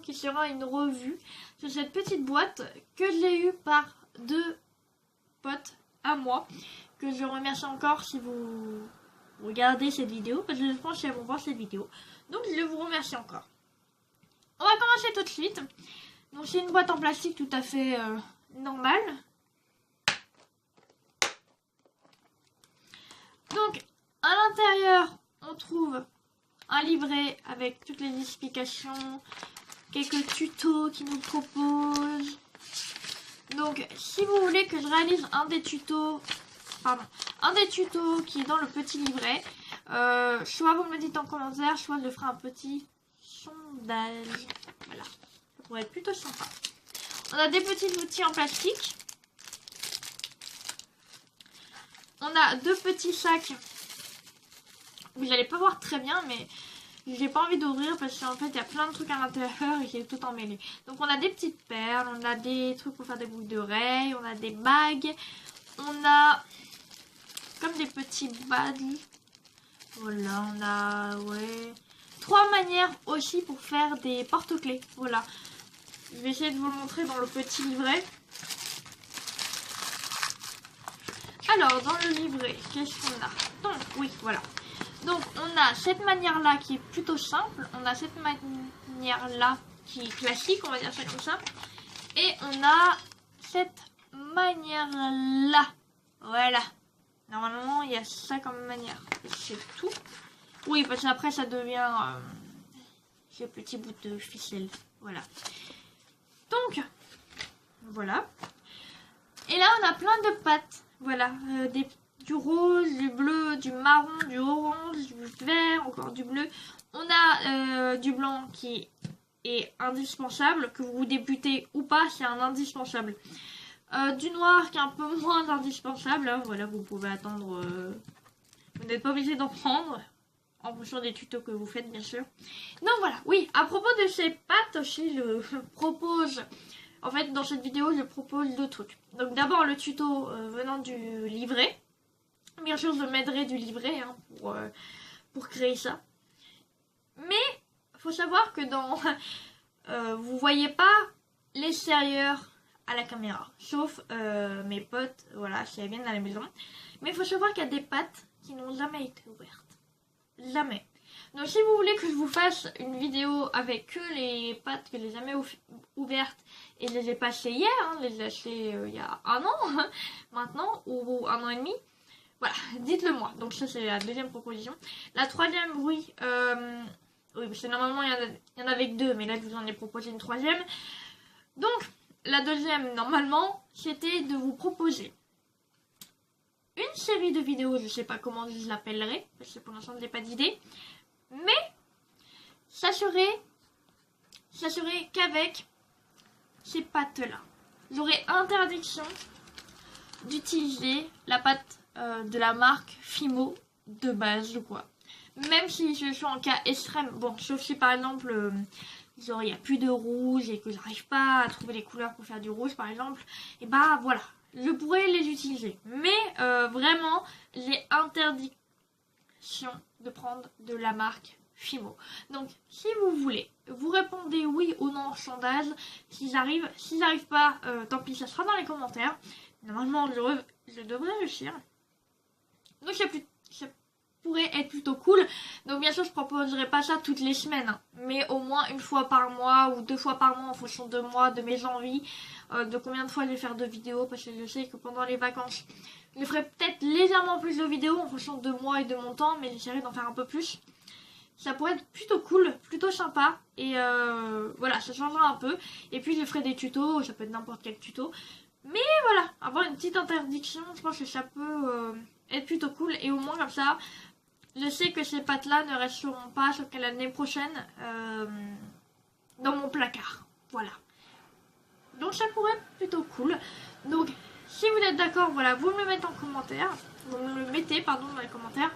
qui sera une revue sur cette petite boîte que j'ai eue par 2 potes à moi, que je remercie encore si vous regardez cette vidéo, parce que je pense qu'elles vont voir cette vidéo. Donc je vous remercie encore. On va commencer tout de suite. Donc c'est une boîte en plastique tout à fait normale. Donc à l'intérieur, on trouve un livret avec toutes les explications, quelques tutos qui nous proposent. Donc si vous voulez que je réalise un des tutos qui est dans le petit livret, soit vous me le dites en commentaire, soit je ferai un petit sondage. Voilà, ça pourrait être plutôt sympa. On a des petits outils en plastique. On a 2 petits sacs. Vous n'allez pas voir très bien, mais j'ai pas envie d'ouvrir parce qu'en fait il y a plein de trucs à l'intérieur et j'ai tout emmêlé. Donc on a des petites perles, on a des trucs pour faire des boucles d'oreilles, on a des bagues, on a comme des petits badges. Voilà, on a 3 manières aussi pour faire des porte-clés. Voilà, je vais essayer de vous le montrer dans le petit livret. Alors dans le livret, qu'est-ce qu'on a? Donc oui, voilà. Donc on a cette manière là qui est plutôt simple, on a cette manière là qui est classique, on va dire ça comme ça, et on a cette manière là, voilà. Normalement il y a ça comme manière, c'est tout. Oui, parce qu'après ça devient ce petit bout de ficelle, voilà. Donc voilà, et là on a plein de pattes, voilà, du rose, du bleu, du marron, du orange, du vert, encore du bleu. On a du blanc qui est indispensable, que vous débutez ou pas, c'est un indispensable. Du noir qui est un peu moins indispensable, hein, voilà, vous pouvez attendre, vous n'êtes pas obligé d'en prendre, en fonction des tutos que vous faites bien sûr. Donc voilà, oui, à propos de ces pâtes aussi, je propose, en fait dans cette vidéo je propose 2 trucs. Donc d'abord le tuto venant du livret. Bien sûr, je m'aiderai du livret hein, pour créer ça. Mais il faut savoir que dans vous voyez pas l'extérieur à la caméra. Sauf mes potes, voilà, si elles viennent à la maison. Mais il faut savoir qu'il y a des pâtes qui n'ont jamais été ouvertes. Jamais. Donc si vous voulez que je vous fasse une vidéo avec que les pâtes que j'ai jamais ouvertes, et je les ai pas achetées hier, hein, je les ai achetées il y a 1 an maintenant, ou 1 an et demi. Voilà, dites-le moi. Donc ça c'est la 2e proposition. La 3e, oui, oui, parce que normalement il y en avait que 2, mais là je vous en ai proposé une 3e. Donc la 2e, normalement, c'était de vous proposer une série de vidéos, je sais pas comment je l'appellerai, parce que pour l'instant je n'ai pas d'idée, mais ça serait qu'avec ces pâtes-là. J'aurais interdiction d'utiliser la pâte de la marque Fimo de base quoi. Même si je suis en cas extrême, bon, sauf si par exemple genre il n'y a plus de rouge et que j'arrive pas à trouver les couleurs pour faire du rouge par exemple, et bah voilà, je pourrais les utiliser. Mais vraiment, j'ai interdiction de prendre de la marque Fimo. Donc si vous voulez, vous répondez oui ou non au sondage. Si j'arrive pas, tant pis, ça sera dans les commentaires. Normalement je devrais réussir. Donc ça pourrait être plutôt cool. Donc bien sûr je proposerai pas ça toutes les semaines, hein, mais au moins 1 fois par mois ou 2 fois par mois en fonction de moi, de mes envies, de combien de fois je vais faire de vidéos, parce que je sais que pendant les vacances je ferai peut-être légèrement plus de vidéos en fonction de moi et de mon temps, mais j'essaierai d'en faire un peu plus. Ça pourrait être plutôt cool, plutôt sympa, et voilà, ça changera un peu. Et puis je ferai des tutos, ça peut être n'importe quel tuto, mais voilà, avoir une petite interdiction, je pense que ça peut être plutôt cool, et au moins comme ça je sais que ces pâtes là ne resteront pas jusqu'à l'année prochaine dans mon placard, voilà. Donc ça pourrait être plutôt cool. Donc si vous êtes d'accord, voilà, vous me le mettez en commentaire, vous me le mettez pardon dans les commentaires.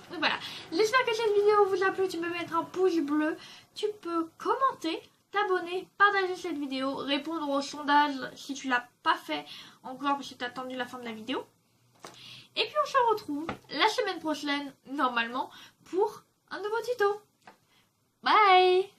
Donc voilà, j'espère que cette vidéo vous a plu. Tu peux mettre un pouce bleu, tu peux commenter, t'abonner, partager cette vidéo, répondre au sondage si tu l'as pas fait encore parce que tu as attendu la fin de la vidéo. Et puis on se retrouve la semaine prochaine, normalement, pour un nouveau tuto. Bye!